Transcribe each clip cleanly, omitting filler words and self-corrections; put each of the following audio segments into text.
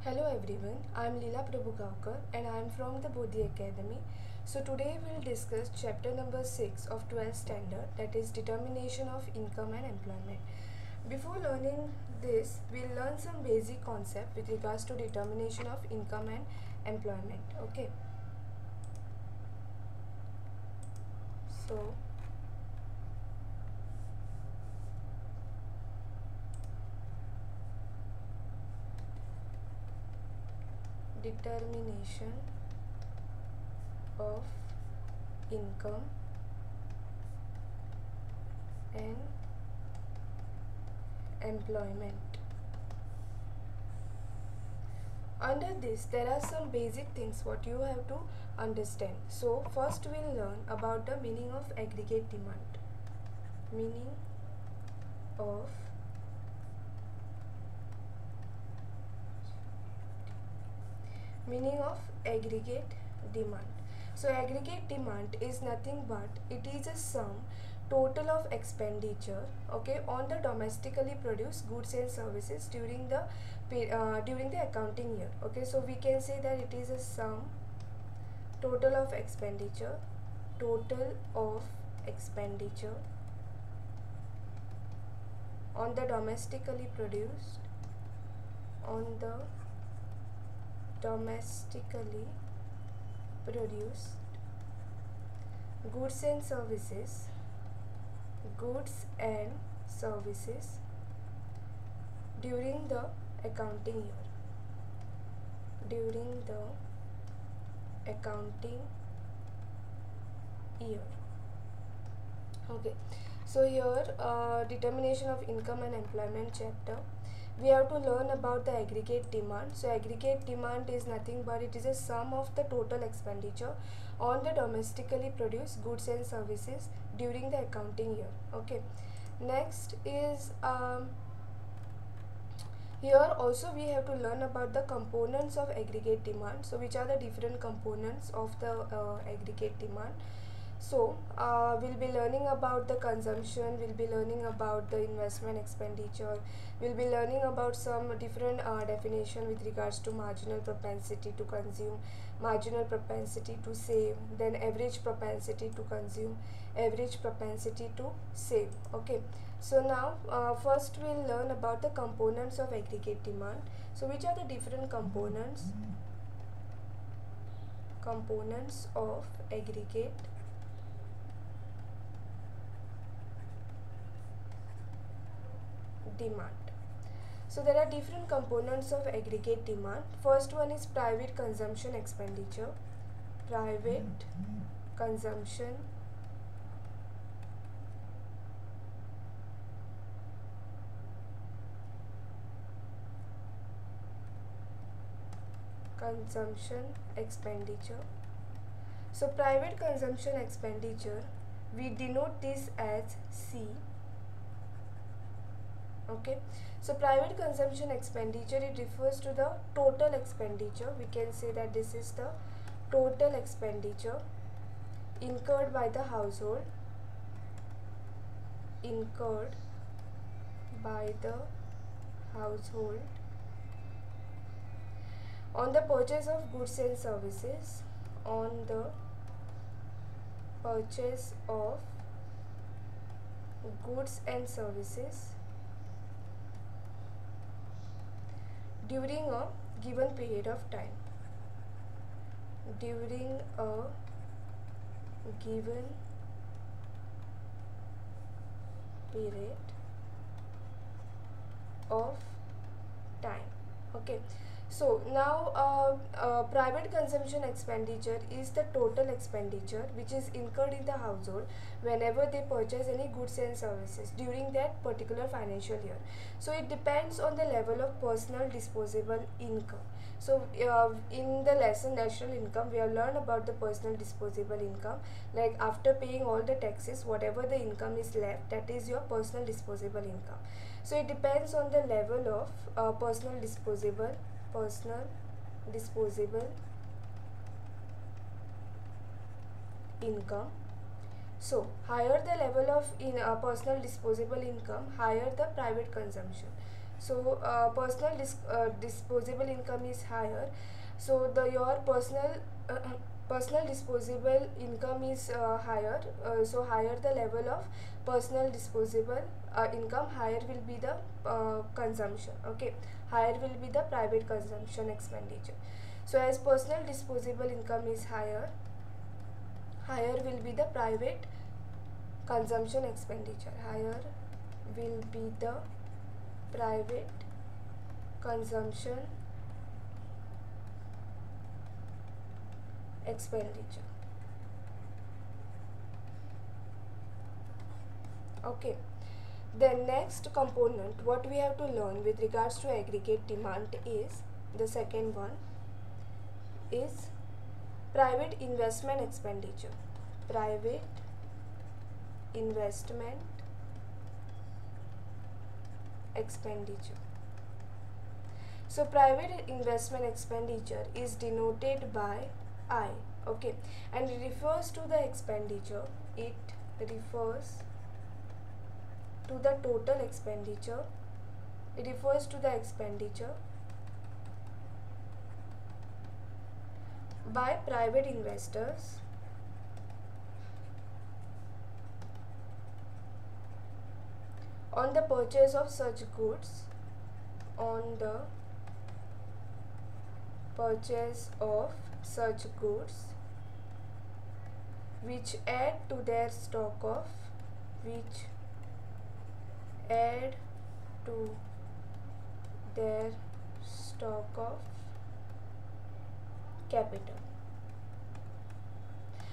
Hello everyone, I am Leela Prabhukaukar and I am from the Bodhi Academy. So today we will discuss chapter number 6 of 12th standard, that is determination of income and employment. Before learning this, we will learn some basic concept with regards to determination of income and employment. Okay. So determination of income and employment. Under this, there are some basic things what you have to understand. So first we'll learn about the meaning of aggregate demand. Meaning of aggregate demand. So aggregate demand is nothing but it is a sum total of expenditure, okay, on the domestically produced goods and services during the accounting year. Okay, so we can say that it is a sum total of expenditure on the domestically produced goods and services during the accounting year. Okay, so here determination of income and employment chapter, we have to learn about the aggregate demand. So aggregate demand is nothing but it is a sum of the total expenditure on the domestically produced goods and services during the accounting year. Okay, next is here also we have to learn about the components of aggregate demand. So which are the different components of the aggregate demand. So we'll be learning about the consumption, we'll be learning about the investment expenditure, we'll be learning about some different definition with regards to marginal propensity to consume, marginal propensity to save, then average propensity to consume, average propensity to save. Okay, so now first we'll learn about the components of aggregate demand. So which are the different components of aggregate demand. So there are different components of aggregate demand. First one is private consumption expenditure. Private consumption expenditure. So private consumption expenditure, we denote this as C. Okay, so private consumption expenditure, it refers to the total expenditure. We can say that this is the total expenditure incurred by the household on the purchase of goods and services during a given period of time. Okay, so now private consumption expenditure is the total expenditure which is incurred in the household whenever they purchase any goods and services during that particular financial year. So it depends on the level of personal disposable income. So in the lesson national income, we have learned about the personal disposable income. Like after paying all the taxes, whatever the income is left, that is your personal disposable income. So it depends on the level of personal disposable income. So higher the level of personal disposable income, higher the private consumption. So personal disposable income is higher. So your personal disposable income is higher. So higher the level of personal disposable income, higher will be the consumption. Okay, higher will be the private consumption expenditure. So as personal disposable income is higher, higher will be the private consumption expenditure. Higher will be the private consumption expenditure. Okay, then next component what we have to learn with regards to aggregate demand is, the second one is private investment expenditure. Private investment expenditure. So private investment expenditure is denoted by I. Okay, and it refers to the expenditure. It refers to the total expenditure. It refers to the expenditure by private investors on the purchase of such goods, on the purchase of such goods which add to their stock of, which add to their stock of capital.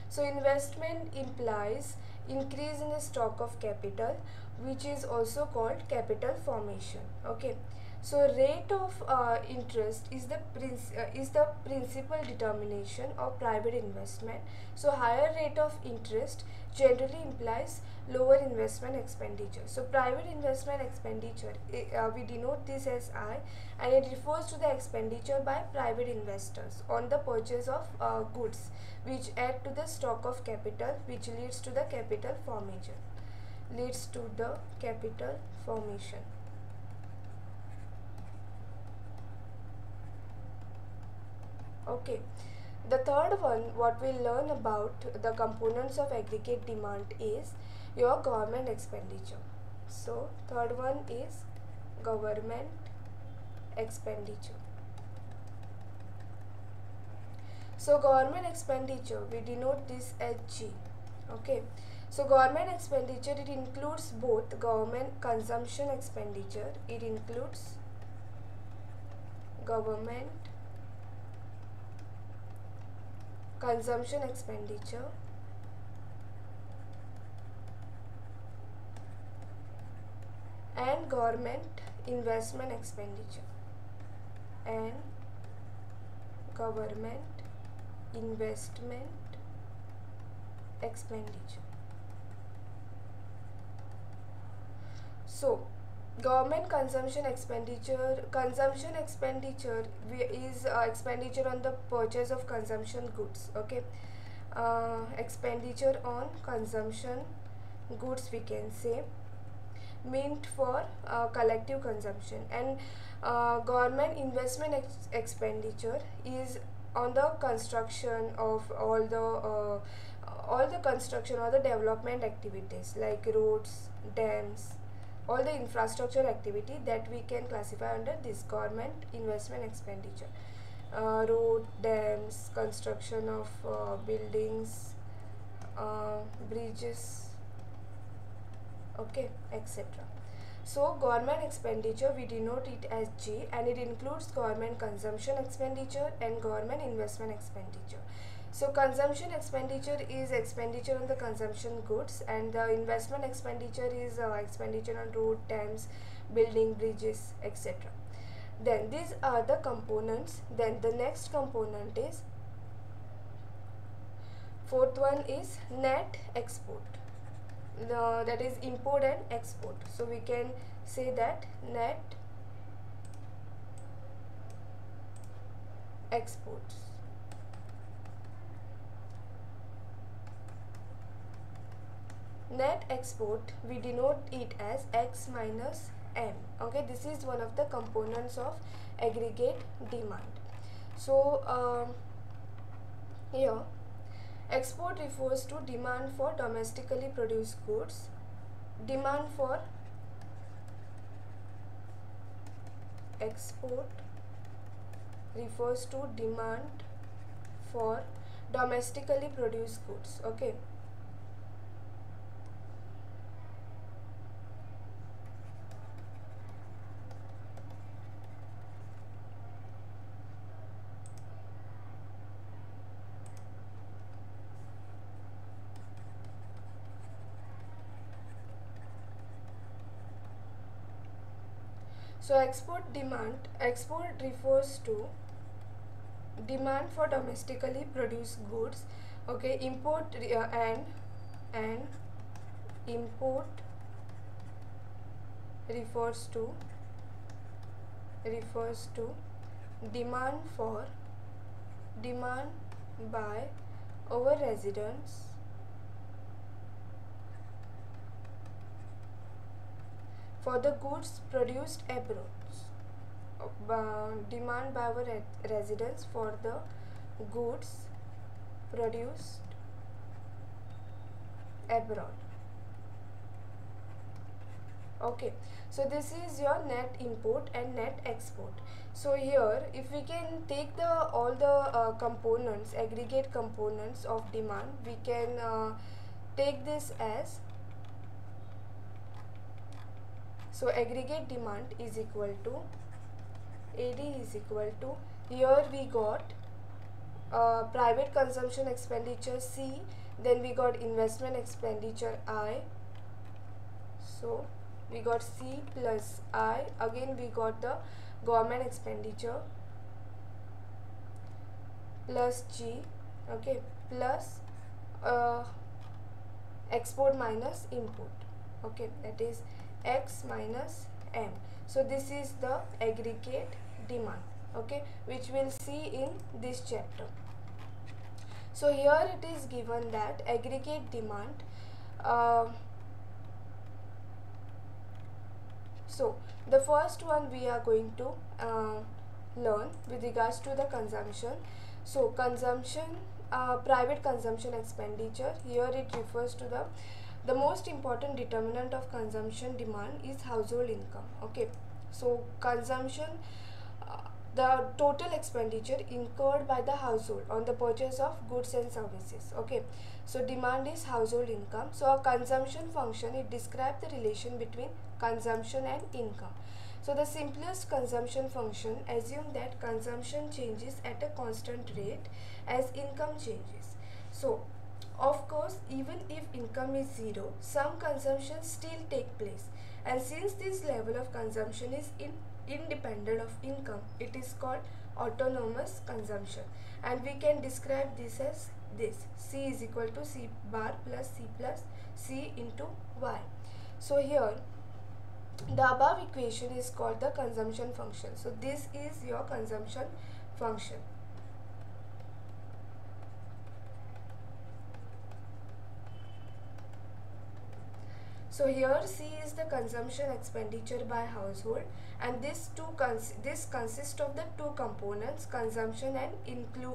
So investment implies increase in the stock of capital, which is also called capital formation. Okay, so rate of interest is the principal determination of private investment. So higher rate of interest generally implies lower investment expenditure. So private investment expenditure, we denote this as I, and it refers to the expenditure by private investors on the purchase of goods which add to the stock of capital, which leads to the capital formation. Leads to the capital formation. Okay, the third one what we learn about the components of aggregate demand is your government expenditure. So third one is government expenditure. So government expenditure, we denote this as G. Okay, so government expenditure, it includes both government consumption expenditure, it includes government consumption expenditure and government investment expenditure, and government investment expenditure. So government consumption expenditure is expenditure on the purchase of consumption goods. Okay, expenditure on consumption goods, we can say, meant for collective consumption, and government investment expenditure is on the construction of all the construction or the development activities like roads, dams, all the infrastructure activity that we can classify under this government investment expenditure. Road, dams, construction of buildings, bridges, okay, etc. So government expenditure, we denote it as G, and it includes government consumption expenditure and government investment expenditure. So consumption expenditure is expenditure on the consumption goods, and the investment expenditure is expenditure on road, dams, building, bridges, etc. Then these are the components. Then the next component is, fourth one is net export. That is import and export. So we can say that net exports. Net export, we denote it as X minus M. Okay, this is one of the components of aggregate demand. So here export refers to demand for domestically produced goods. Demand for export refers to demand for domestically produced goods. Okay. So export refers to demand for domestically produced goods. Okay, import and import refers to demand by our residents for the goods produced abroad. Demand by our residents for the goods produced abroad. Okay, so this is your net import and net export. So here if we can take the all the components, aggregate components of demand, we can take this as, so aggregate demand is equal to AD is equal to, here we got private consumption expenditure C, then we got investment expenditure I, so we got C plus I, again we got the government expenditure plus G, okay, plus export minus import, okay, that is X minus M. So this is the aggregate demand, okay, which we'll see in this chapter. So here it is given that aggregate demand, so the first one we are going to learn with regards to the consumption. So consumption, private consumption expenditure, here it refers to the most important determinant of consumption demand is household income, okay. So consumption, the total expenditure incurred by the household on the purchase of goods and services, okay. So demand is household income. So a consumption function, it describes the relation between consumption and income. So the simplest consumption function assume that consumption changes at a constant rate as income changes. So of course, even if income is zero, some consumption still take place, and since this level of consumption is independent of income, it is called autonomous consumption, and we can describe this as this: C is equal to C bar plus C into Y. So here the above equation is called the consumption function. So this is your consumption function. So here C is the consumption expenditure by household, and this consists of the two components, consumption and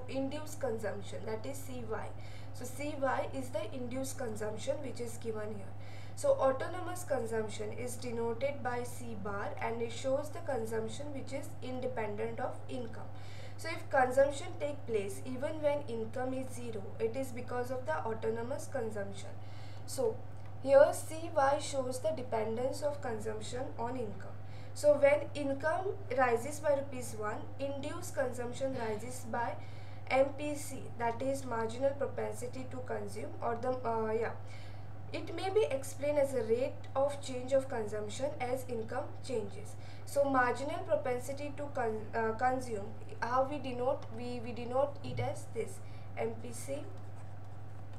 induced consumption, that is CY. So CY is the induced consumption which is given here. So autonomous consumption is denoted by C bar, and it shows the consumption which is independent of income. So if consumption take place even when income is zero, it is because of the autonomous consumption. So here CY shows the dependence of consumption on income. So when income rises by ₹1, induced consumption rises by MPC, that is marginal propensity to consume, or the it may be explained as a rate of change of consumption as income changes. So marginal propensity to consume, how we denote, we denote it as this: MPC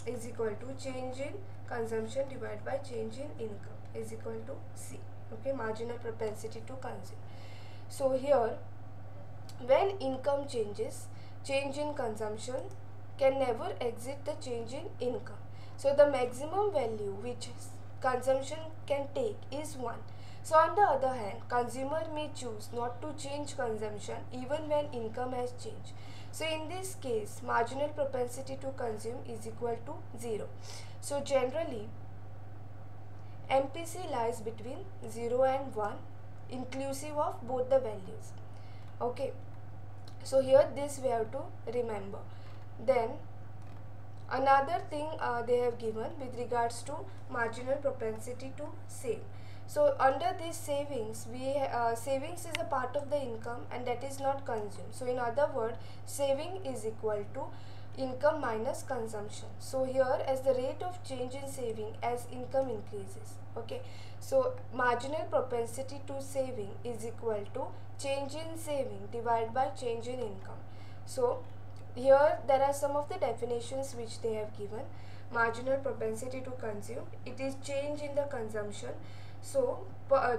is equal to change in consumption divided by change in income is equal to C, okay, marginal propensity to consume. So here when income changes, change in consumption can never exceed the change in income. So the maximum value which consumption can take is 1. So on the other hand, consumer may choose not to change consumption even when income has changed. So in this case, marginal propensity to consume is equal to 0. So generally, MPC lies between 0 and 1 inclusive of both the values. Okay. So here this we have to remember. Then another thing they have given with regards to marginal propensity to save. So under this savings, savings is a part of the income and that is not consumed. So in other words, saving is equal to income minus consumption. So here as the rate of change in saving as income increases. Okay. So marginal propensity to saving is equal to change in saving divided by change in income. So here there are some of the definitions which they have given. Marginal propensity to consume, it is change in the consumption. So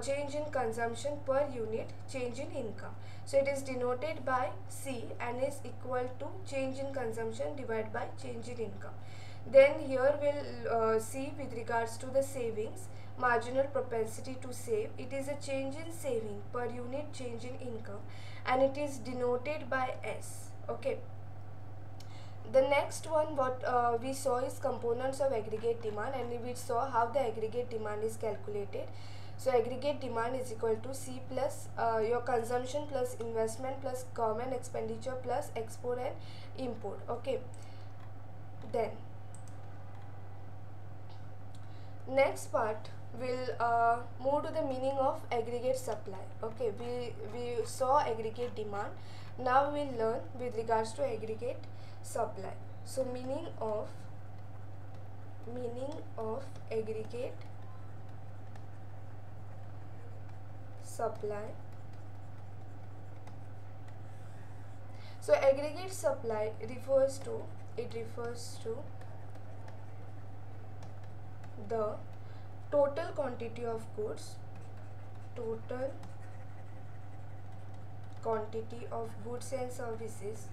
change in consumption per unit change in income. So it is denoted by C and is equal to change in consumption divided by change in income. Then here we'll see with regards to the savings, marginal propensity to save, it is a change in saving per unit change in income and it is denoted by S. Okay. The next one what we saw is components of aggregate demand, and we saw how the aggregate demand is calculated. So aggregate demand is equal to C plus your consumption plus investment plus government expenditure plus export and import. Okay. Then next part will move to the meaning of aggregate supply. Okay, we saw aggregate demand. Now we'll learn with regards to aggregate supply. So meaning of aggregate supply. So aggregate supply refers to the total quantity of goods, and services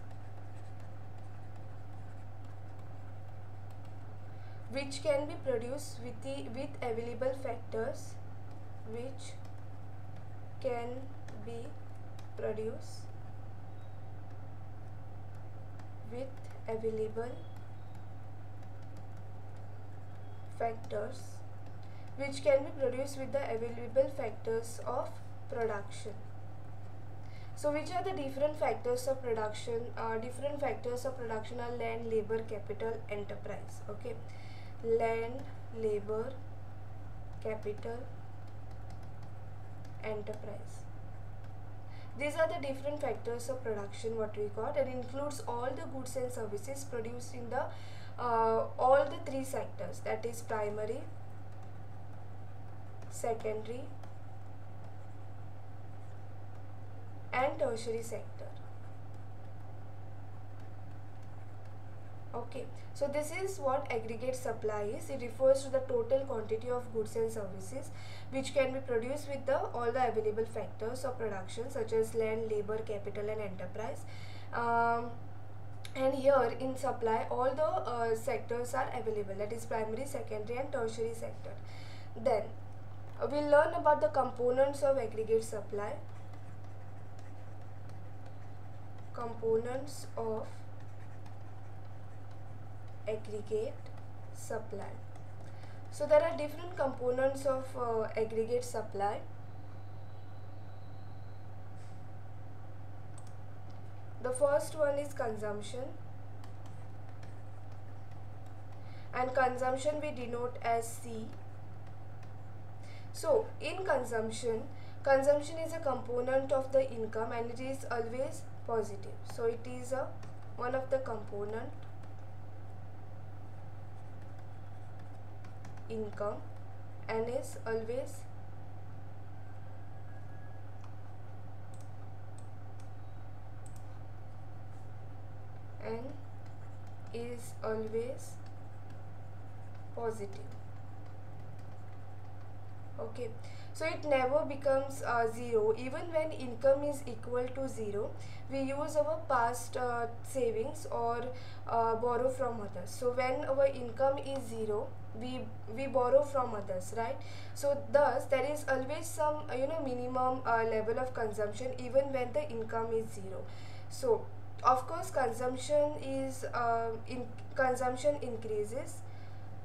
which can be produced with available factors, which can be produced with the available factors of production. So which are the different factors of production? Different factors of production are land, labor, capital, enterprise. Okay, land, labor, capital, enterprise. These are the different factors of production what we got, and includes all the goods and services produced in the all the three sectors, that is primary, secondary and tertiary sector. Okay, so this is what aggregate supply is. It refers to the total quantity of goods and services which can be produced with all the available factors of production such as land, labor, capital and enterprise. And here in supply all the sectors are available, that is primary, secondary and tertiary sector. Then we'll learn about the components of aggregate supply. Components of aggregate supply. So there are different components of aggregate supply. The first one is consumption, and consumption we denote as C. So in consumption is a component of the income and it is always positive. So it is one of the component income and is always positive. Okay, so it never becomes 0 even when income is equal to 0. We use our past savings or borrow from others. So when our income is 0, we borrow from others, right? So thus there is always some minimum level of consumption even when the income is zero. So of course consumption increases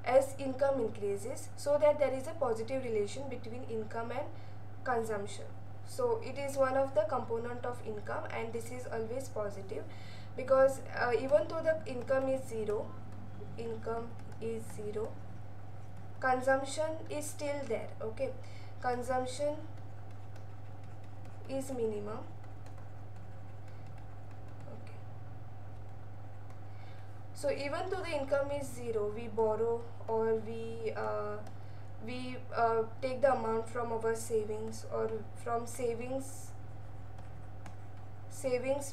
as income increases, so that there is a positive relation between income and consumption. So it is one of the component of income, and this is always positive, because even though the income is zero, consumption is still there. Okay, consumption is minimum. Okay, so even though the income is zero, we borrow, or we take the amount from our savings, or from savings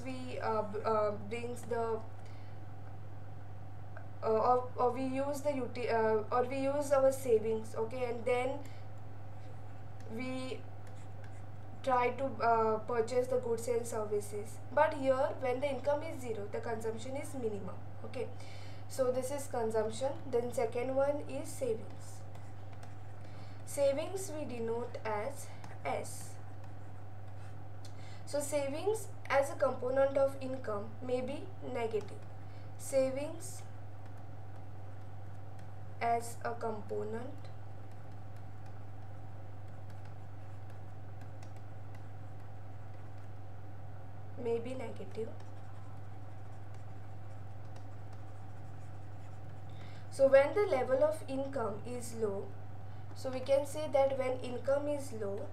we brings the or we use the or we use our savings. Okay, and then we try to purchase the goods and services. But here when the income is zero, the consumption is minimum. Okay, so this is consumption. Then second one is savings. Savings we denote as S. So savings as a component of income may be negative. Savings as a component may be negative. So when the level of income is low, so we can say that when income is low,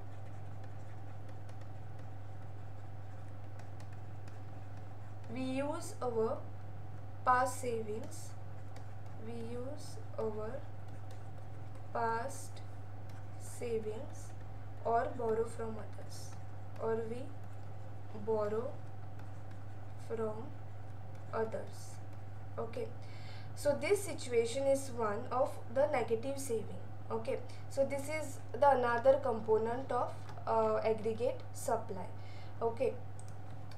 we use our past savings, or borrow from others, or we borrow from others. Okay, so this situation is one of the negative saving. Okay, so this is the another component of aggregate supply. Okay,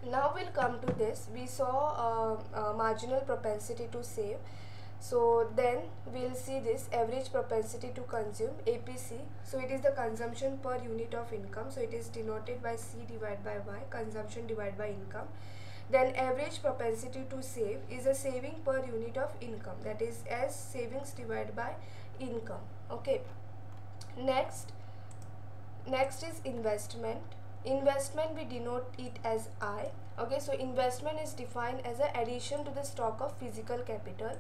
now we'll come to this. We saw marginal propensity to save. So then we'll see this average propensity to consume, APC. So it is the consumption per unit of income. So it is denoted by C divided by Y, consumption divided by income. Then average propensity to save is a saving per unit of income, that is as savings divided by income. Okay, next is investment. Investment we denote it as I. Okay, so investment is defined as an addition to the stock of physical capital.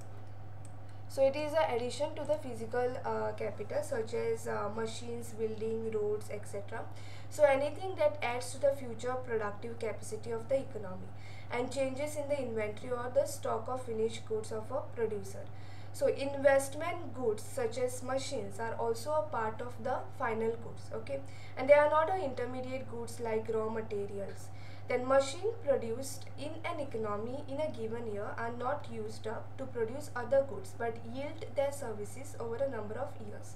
So it is an addition to the physical capital, such as machines, building, roads, etc. So anything that adds to the future productive capacity of the economy and changes in the inventory or the stock of finished goods of a producer. So investment goods such as machines are also a part of the final goods. Okay, and they are not a intermediate goods like raw materials. Then machine produced in an economy in a given year are not used up to produce other goods, but yield their services over a number of years.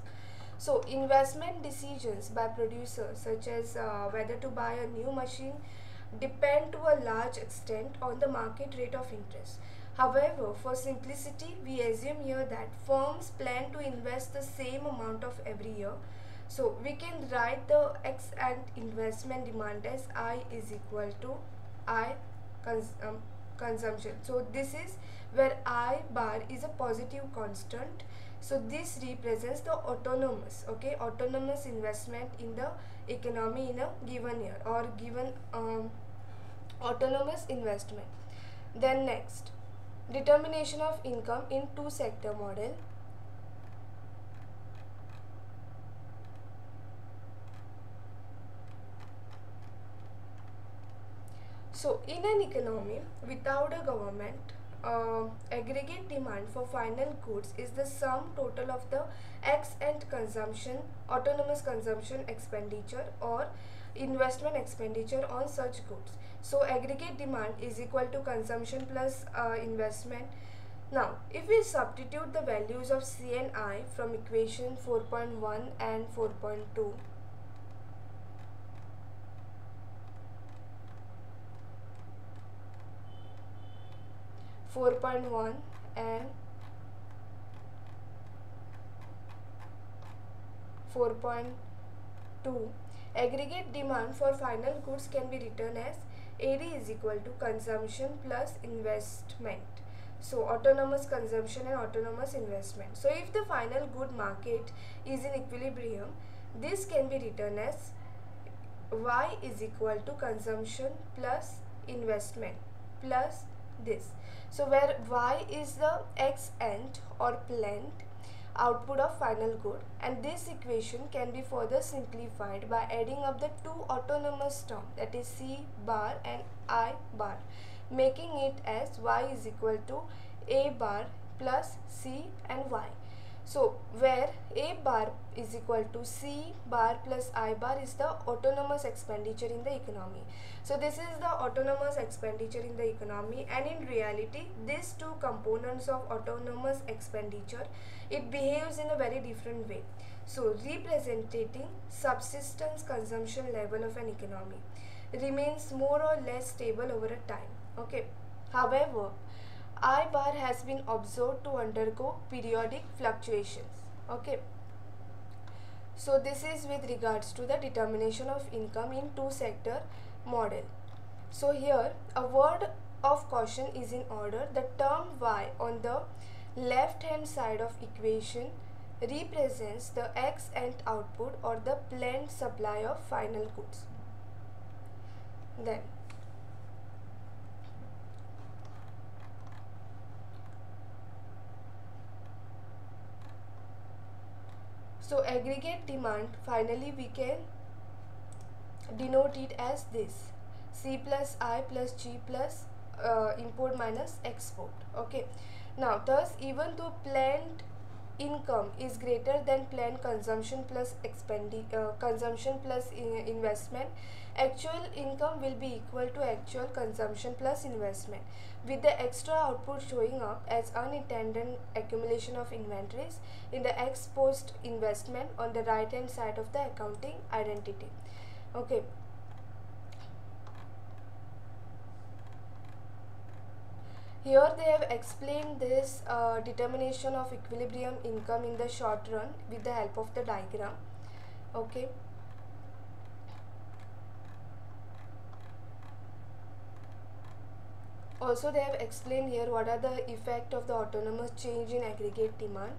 So investment decisions by producers, such as whether to buy a new machine, depend to a large extent on the market rate of interest. However, for simplicity, we assume here that firms plan to invest the same amount of every year. So we can write the X and investment demand as I is equal to I consumption. So this is where I bar is a positive constant. So this represents the autonomous, okay, autonomous investment in the economy in a given year, or given autonomous investment. Then next, determination of income in two-sector model. So in an economy without a government, aggregate demand for final goods is the sum total of the X and consumption, autonomous consumption expenditure or investment expenditure on such goods. So aggregate demand is equal to consumption plus investment. Now if we substitute the values of C and I from equation 4.1 and 4.2, 4.1 and 4.2, aggregate demand for final goods can be written as AD is equal to consumption plus investment. So autonomous consumption and autonomous investment. So if the final good market is in equilibrium, this can be written as Y is equal to consumption plus investment plus this. So where Y is the X end or planned output of final good, and this equation can be further simplified by adding up the two autonomous terms, that is C bar and I bar, making it as Y is equal to A bar plus C and Y. So where A bar is equal to C bar plus I bar is the autonomous expenditure in the economy. So this is the autonomous expenditure in the economy, and in reality these two components of autonomous expenditure, it behaves in a very different way. So representing subsistence consumption level of an economy remains more or less stable over a time. Okay. However, I bar has been observed to undergo periodic fluctuations. Okay. So this is with regards to the determination of income in two-sector model. So here a word of caution is in order. The term Y on the left hand side of equation represents the X end output or the planned supply of final goods. Then so aggregate demand, finally we can denote it as this: C plus I plus G plus import minus export. Okay. Now thus, even though planned income is greater than planned consumption plus investment, actual income will be equal to actual consumption plus investment, with the extra output showing up as unintended accumulation of inventories in the ex post investment on the right hand side of the accounting identity. Okay. Here they have explained this determination of equilibrium income in the short run with the help of the diagram. Okay. Also they have explained here what are the effect of the autonomous change in aggregate demand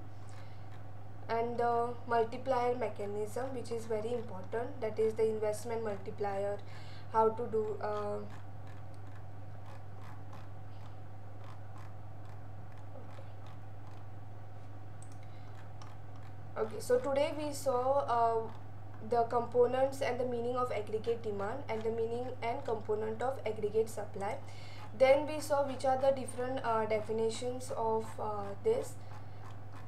and the multiplier mechanism, which is very important, that is the investment multiplier, how to do okay. So today we saw the components and the meaning of aggregate demand and the meaning and component of aggregate supply. Then we saw which are the different definitions of this: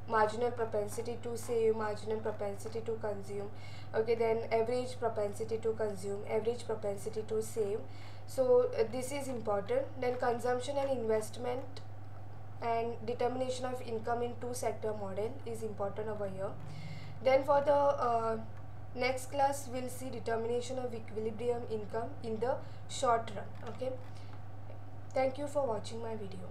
marginal propensity to save, marginal propensity to consume. Okay, then average propensity to consume, average propensity to save. So this is important. Then consumption and investment and determination of income in two-sector model is important over here. Then for the next class we'll see determination of equilibrium income in the short run. Okay. Thank you for watching my video.